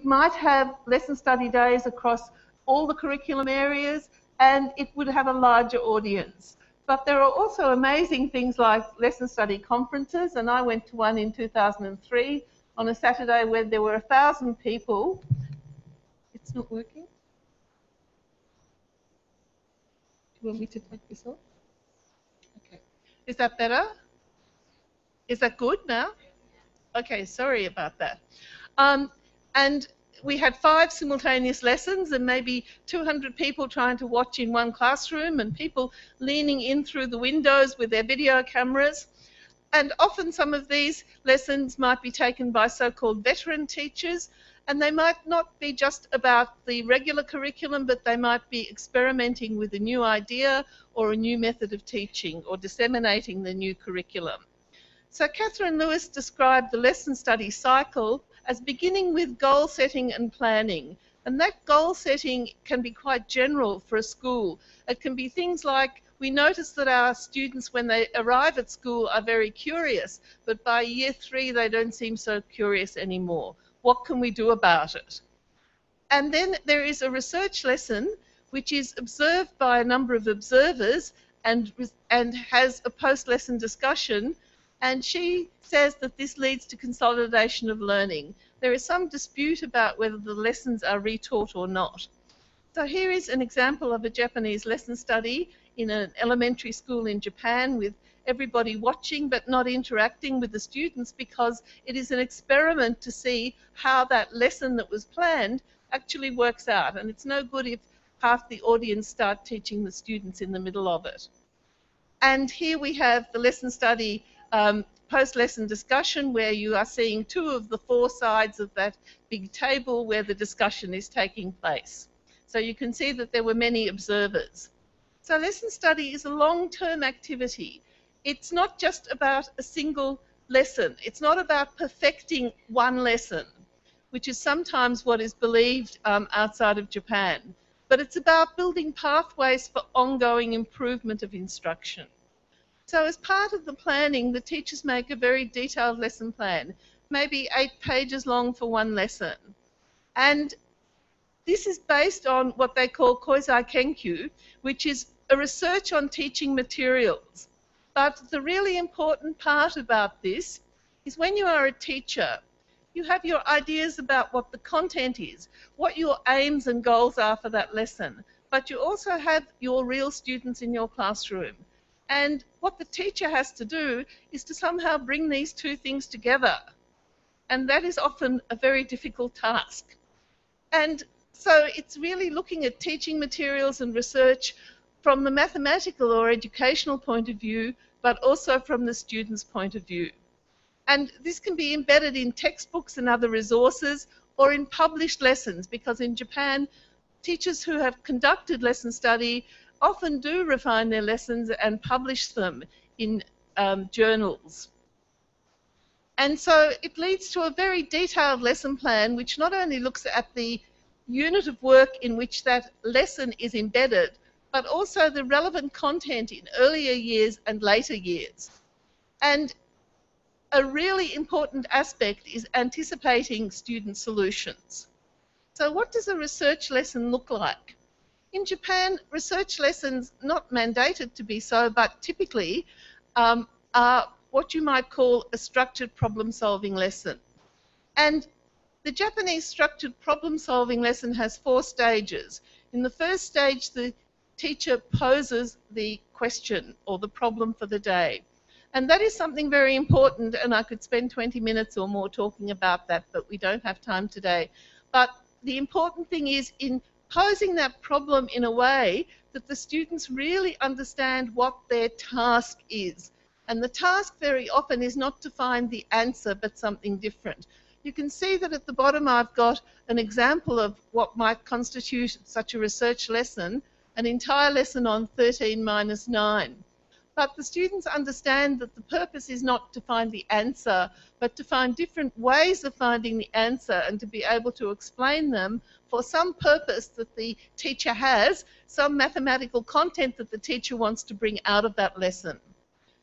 might have lesson study days across all the curriculum areas, and it would have a larger audience. But there are also amazing things like lesson study conferences, and I went to one in 2003 on a Saturday where there were 1,000 people. It's not working. Do you want me to take this off? Okay. Is that better? Is that good now? Okay, sorry about that. And we had 5 simultaneous lessons and maybe 200 people trying to watch in one classroom and people leaning in through the windows with their video cameras. And often some of these lessons might be taken by so-called veteran teachers, and they might not be just about the regular curriculum, but they might be experimenting with a new idea or a new method of teaching or disseminating the new curriculum. So Catherine Lewis described the lesson study cycle as beginning with goal setting and planning. And that goal setting can be quite general for a school. It can be things like, we notice that our students, when they arrive at school, are very curious, but by year 3 they don't seem so curious anymore. What can we do about it? And then there is a research lesson which is observed by a number of observers and has a post-lesson discussion. And she says that this leads to consolidation of learning. There is some dispute about whether the lessons are retaught or not. So here is an example of a Japanese lesson study in an elementary school in Japan with everybody watching but not interacting with the students, because it is an experiment to see how that lesson that was planned actually works out. And it's no good if half the audience start teaching the students in the middle of it. And here we have the lesson study post-lesson discussion, where you are seeing 2 of the 4 sides of that big table where the discussion is taking place. So you can see that there were many observers. So lesson study is a long-term activity. It's not just about a single lesson. It's not about perfecting one lesson, which is sometimes what is believed outside of Japan. But it's about building pathways for ongoing improvement of instruction. So as part of the planning, the teachers make a very detailed lesson plan, maybe 8 pages long for one lesson. And this is based on what they call koizai kenkyu, which is a research on teaching materials. But the really important part about this is when you are a teacher, you have your ideas about what the content is, what your aims and goals are for that lesson, but you also have your real students in your classroom. And what the teacher has to do is to somehow bring these 2 things together. And that is often a very difficult task. And so it's really looking at teaching materials and research from the mathematical or educational point of view, but also from the student's point of view. And this can be embedded in textbooks and other resources or in published lessons, because in Japan, teachers who have conducted lesson study often do refine their lessons and publish them in journals. And so it leads to a very detailed lesson plan, which not only looks at the unit of work in which that lesson is embedded, but also the relevant content in earlier years and later years. And a really important aspect is anticipating student solutions. So what does a research lesson look like? In Japan, research lessons, not mandated to be so, but typically are what you might call a structured problem-solving lesson. And the Japanese structured problem-solving lesson has 4 stages. In the first stage, the teacher poses the question or the problem for the day. And that is something very important, and I could spend 20 minutes or more talking about that, but we don't have time today. But the important thing is in posing that problem in a way that the students really understand what their task is. And the task very often is not to find the answer, but something different. You can see that at the bottom I've got an example of what might constitute such a research lesson, an entire lesson on 13 minus 9. But the students understand that the purpose is not to find the answer, but to find different ways of finding the answer and to be able to explain them for some purpose that the teacher has, some mathematical content that the teacher wants to bring out of that lesson.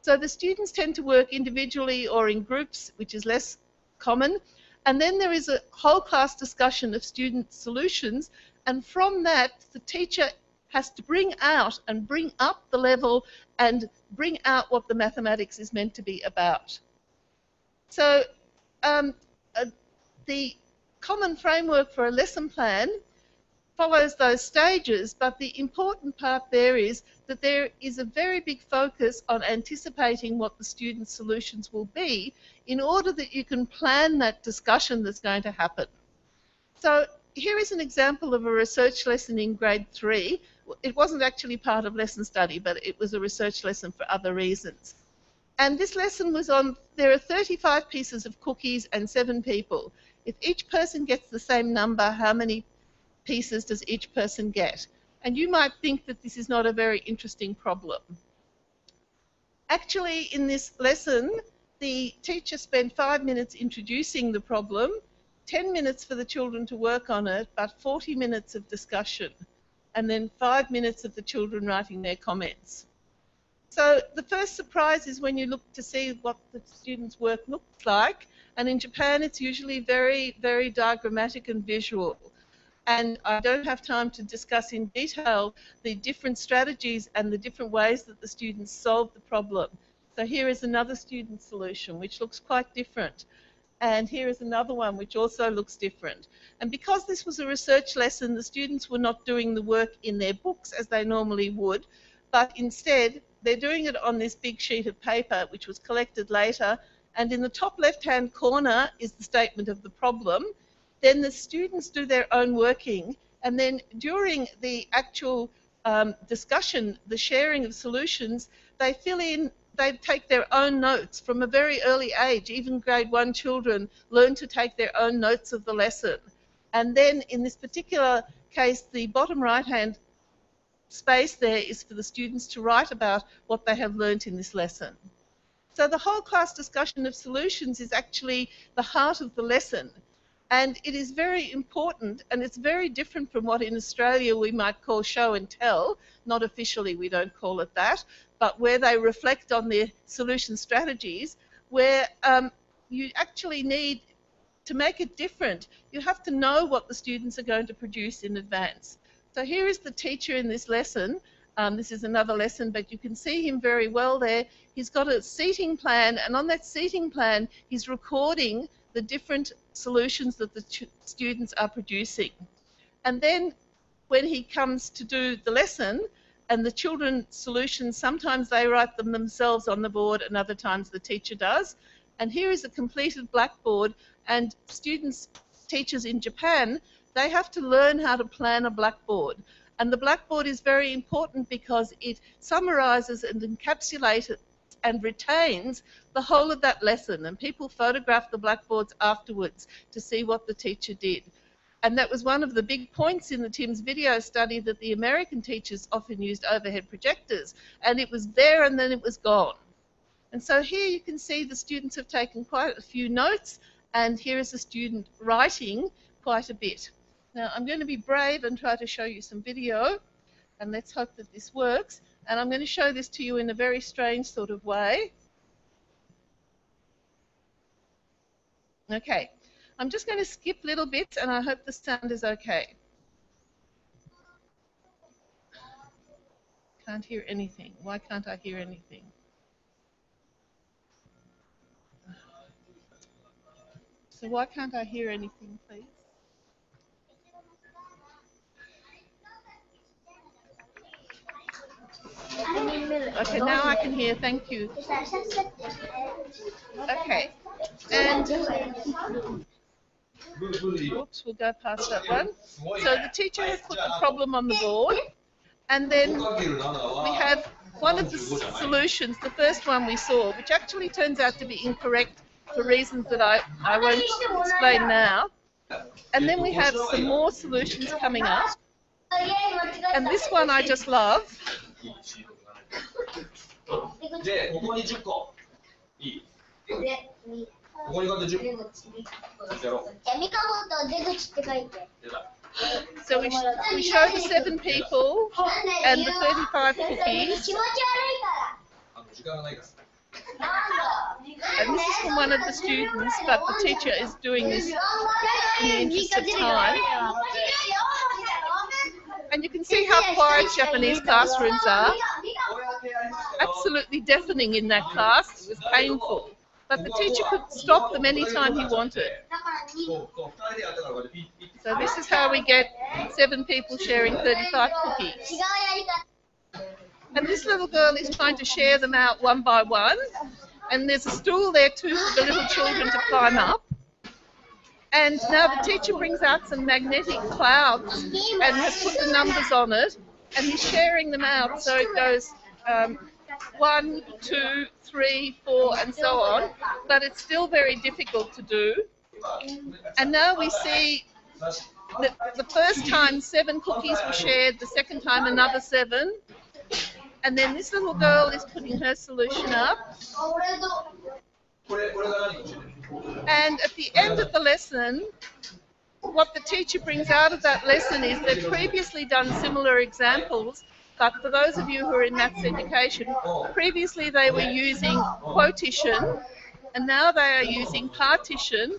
So the students tend to work individually or in groups, which is less common, And then there is a whole class discussion of student solutions, and from that the teacher has to bring out and bring up the level and bring out what the mathematics is meant to be about. So the common framework for a lesson plan follows those stages, but the important part there is that there is a very big focus on anticipating what the student's solutions will be in order that you can plan that discussion that's going to happen. So here is an example of a research lesson in grade 3. It wasn't actually part of lesson study, but it was a research lesson for other reasons. And this lesson was on, there are 35 pieces of cookies and 7 people. If each person gets the same number, how many pieces does each person get? And you might think that this is not a very interesting problem. Actually, in this lesson, the teacher spent 5 minutes introducing the problem, 10 minutes for the children to work on it, but 40 minutes of discussion, and then 5 minutes of the children writing their comments. So the first surprise is when you look to see what the students' work looks like, and in Japan it's usually very, very diagrammatic and visual. And I don't have time to discuss in detail the different strategies and the different ways that the students solve the problem. So here is another student solution which looks quite different. And here is another one which also looks different. And because this was a research lesson, the students were not doing the work in their books as they normally would, but instead they're doing it on this big sheet of paper which was collected later, and in the top left-hand corner is the statement of the problem. Then the students do their own working, and then during the actual discussion, the sharing of solutions, they fill in, they take their own notes from a very early age. Even grade 1 children learn to take their own notes of the lesson. And then in this particular case, the bottom right-hand space there is for the students to write about what they have learnt in this lesson. So the whole class discussion of solutions is actually the heart of the lesson. And it is very important, and it's very different from what in Australia we might call show and tell. Not officially, we don't call it that, but where they reflect on their solution strategies, where you actually need to make it different. You have to know what the students are going to produce in advance. So here is the teacher in this lesson. This is another lesson, but you can see him very well there. He's got a seating plan, and on that seating plan, he's recording the different solutions that the students are producing. And then when he comes to do the lesson, and the children's solutions, sometimes they write them themselves on the board, and other times the teacher does. And here is a completed blackboard, and students, teachers in Japan, they have to learn how to plan a blackboard. And the blackboard is very important because it summarizes and encapsulates and retains the whole of that lesson, and people photograph the blackboards afterwards to see what the teacher did. And that was one of the big points in the Tim's video study, that the American teachers often used overhead projectors, and it was there and then it was gone. And so here you can see the students have taken quite a few notes, and here is a student writing quite a bit. Now I'm going to be brave and try to show you some video, and let's hope that this works. And I'm going to show this to you in a very strange sort of way. Okay, I'm just going to skip little bits, and I hope the sound is okay. Can't hear anything. Why can't I hear anything? So why can't I hear anything, please? Okay, now I can hear, thank you. Okay, and oops, we'll go past that one. So the teacher has put the problem on the board, and then we have one of the solutions, the first one we saw, which actually turns out to be incorrect for reasons that I won't explain now. And then we have some more solutions coming up. And this one I just love. So we show the 7 people and the 35 cookies. and this is from one of the students, but the teacher is doing this in the interest of time. And you can see how quiet Japanese classrooms are. Absolutely deafening in that class. It was painful. But the teacher could stop them anytime he wanted. So this is how we get 7 people sharing 35 cookies. And this little girl is trying to share them out one by one. And there's a stool there too for the little children to climb up. And now the teacher brings out some magnetic clouds and has put the numbers on it. And he's sharing them out. So it goes 1, 2, 3, 4, and so on. But it's still very difficult to do. And now we see that the first time 7 cookies were shared, the second time another 7. And then this little girl is putting her solution up. And at the end of the lesson, what the teacher brings out of that lesson is they've previously done similar examples, but for those of you who are in maths education, previously they were using quotition, and now they are using partition,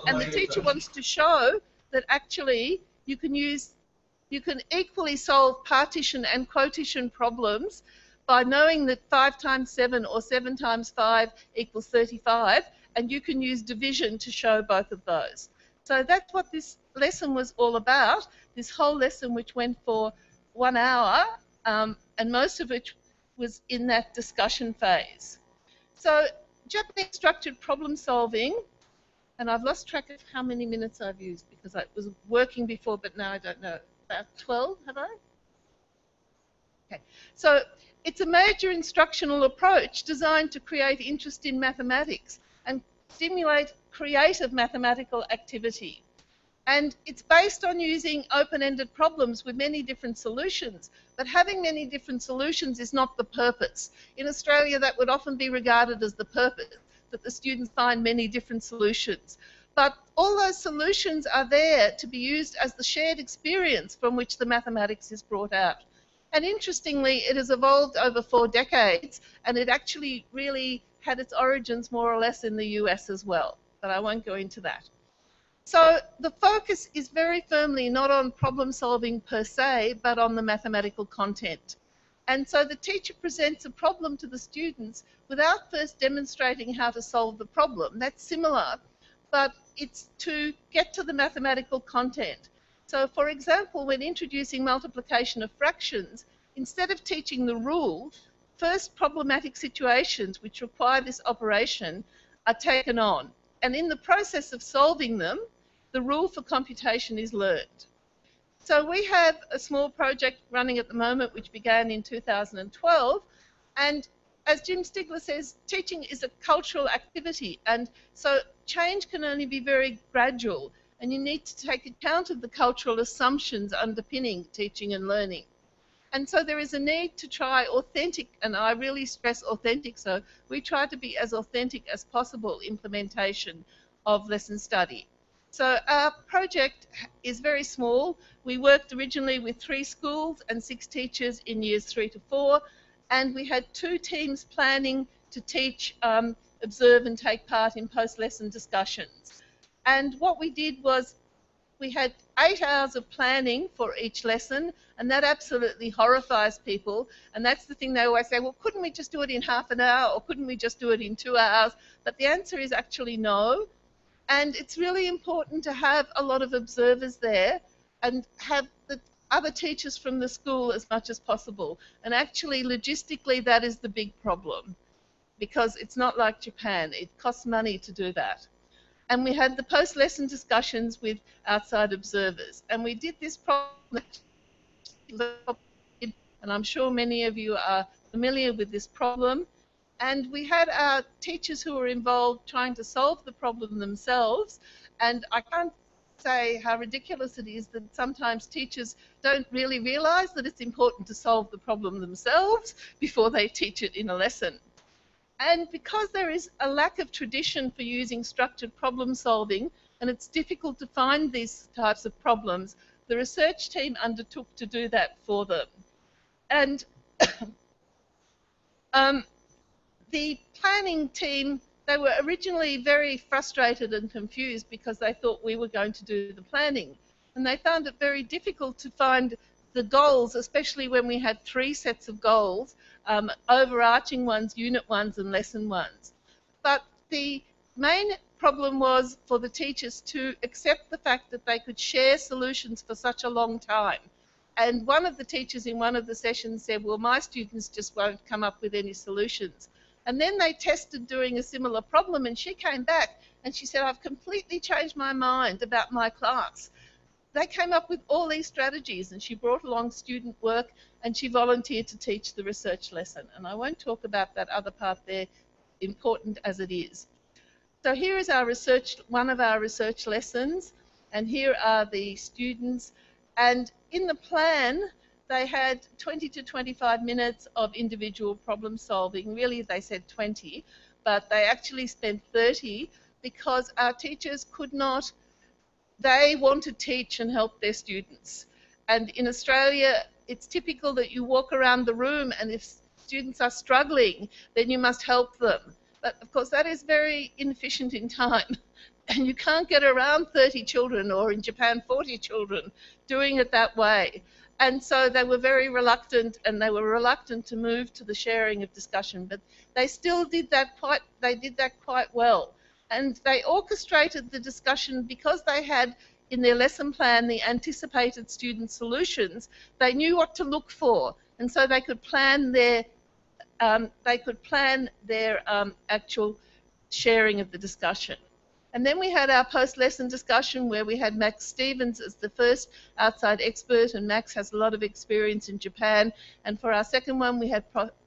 and the teacher wants to show that actually you can equally solve partition and quotition problems by knowing that 5 times 7 or 7 times 5 equals 35, and you can use division to show both of those. So that's what this lesson was all about, this whole lesson which went for 1 hour, and most of which was in that discussion phase. So Japanese structured problem solving, and I've lost track of how many minutes I've used because I was working before, but now I don't know. About 12, have I? Okay. So it's a major instructional approach designed to create interest in mathematics and stimulate creative mathematical activity. And it's based on using open-ended problems with many different solutions. But having many different solutions is not the purpose. In Australia, that would often be regarded as the purpose, that the students find many different solutions. But all those solutions are there to be used as the shared experience from which the mathematics is brought out. And interestingly, it has evolved over 4 decades, and it actually really had its origins more or less in the US as well. But I won't go into that. So the focus is very firmly not on problem solving per se, but on the mathematical content. And so the teacher presents a problem to the students without first demonstrating how to solve the problem. That's similar, but it's to get to the mathematical content. So for example, when introducing multiplication of fractions, instead of teaching the rule, first problematic situations which require this operation are taken on. And in the process of solving them, the rule for computation is learned. So we have a small project running at the moment which began in 2012, and as Jim Stigler says, teaching is a cultural activity, and so change can only be very gradual, and you need to take account of the cultural assumptions underpinning teaching and learning. And so there is a need to try authentic, and I really stress authentic, so we try to be as authentic as possible implementation of lesson study. So our project is very small. We worked originally with 3 schools and 6 teachers in years 3 to 4, and we had 2 teams planning to teach, observe and take part in post-lesson discussions. And what we did was we had 8 hours of planning for each lesson, and that absolutely horrifies people. And that's the thing they always say, well, couldn't we just do it in half an hour, or couldn't we just do it in 2 hours? But the answer is actually no. And it's really important to have a lot of observers there and have the other teachers from the school as much as possible. And actually, logistically, that is the big problem, because it's not like Japan. It costs money to do that. And we had the post-lesson discussions with outside observers. And we did this problem, and I'm sure many of you are familiar with this problem. And we had our teachers who were involved trying to solve the problem themselves. And I can't say how ridiculous it is that sometimes teachers don't really realize that it's important to solve the problem themselves before they teach it in a lesson. And because there is a lack of tradition for using structured problem solving, and it's difficult to find these types of problems, the research team undertook to do that for them. And the planning team, they were originally very frustrated and confused because they thought we were going to do the planning. And they found it very difficult to find the goals, especially when we had 3 sets of goals, overarching ones, unit ones, and lesson ones. But the main problem was for the teachers to accept the fact that they could share solutions for such a long time. And one of the teachers in one of the sessions said, well, my students just won't come up with any solutions. And then they tested doing a similar problem, and she came back and she said, I've completely changed my mind about my class. They came up with all these strategies, and she brought along student work, and she volunteered to teach the research lesson. And I won't talk about that other part there, important as it is. So here is our research, one of our research lessons, and here are the students. And in the plan, they had 20 to 25 minutes of individual problem solving. Really, they said 20, but they actually spent 30 because our teachers could not, they want to teach and help their students. And in Australia, it's typical that you walk around the room, and if students are struggling, then you must help them. But of course, that is very inefficient in time. And you can't get around 30 children, or in Japan, 40 children, doing it that way. And so they were very reluctant, and they were reluctant to move to the sharing of discussion. But they still did that quite well. And they orchestrated the discussion because they had in their lesson plan the anticipated student solutions. They knew what to look for, and so they could plan their actual sharing of the discussion. And then we had our post-lesson discussion where we had Max Stevens as the first outside expert, and Max has a lot of experience in Japan. And for our second one, we had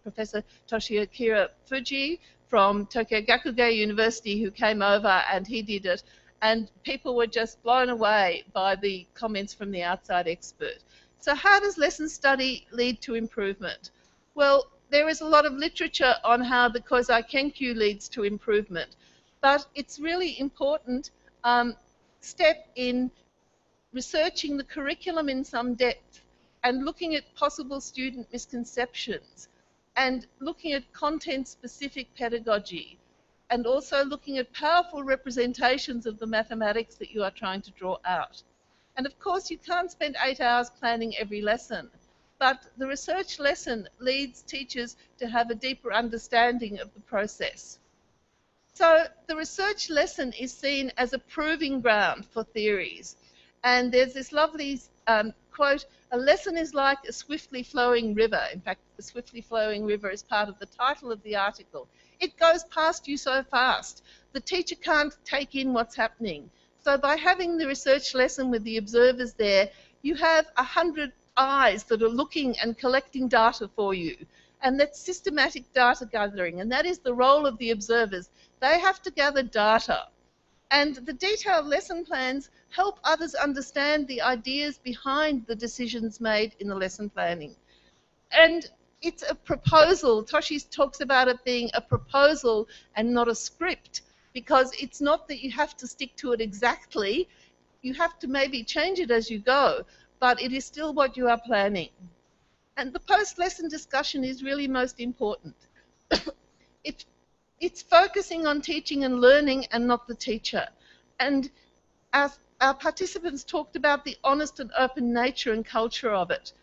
Professor Toshiakira Fuji from Tokyo Gakuge University who came over, and he did it. And people were just blown away by the comments from the outside expert. So how does lesson study lead to improvement? Well, there is a lot of literature on how the Kozai Kenkyu leads to improvement. But it's really important step in researching the curriculum in some depth and looking at possible student misconceptions and looking at content-specific pedagogy and also looking at powerful representations of the mathematics that you are trying to draw out. And of course, you can't spend 8 hours planning every lesson, but the research lesson leads teachers to have a deeper understanding of the process. So the research lesson is seen as a proving ground for theories. And there's this lovely quote, a lesson is like a swiftly flowing river. In fact, the swiftly flowing river is part of the title of the article. It goes past you so fast. The teacher can't take in what's happening. So by having the research lesson with the observers there, you have 100 eyes that are looking and collecting data for you. And that's systematic data gathering, and that is the role of the observers. They have to gather data. And the detailed lesson plans help others understand the ideas behind the decisions made in the lesson planning. And it's a proposal. Toshi talks about it being a proposal and not a script, because it's not that you have to stick to it exactly. You have to maybe change it as you go, but it is still what you are planning. And the post-lesson discussion is really most important. It's focusing on teaching and learning and not the teacher. And our participants talked about the honest and open nature and culture of it.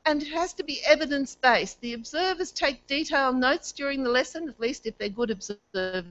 And it has to be evidence-based. The observers take detailed notes during the lesson, at least if they're good observers.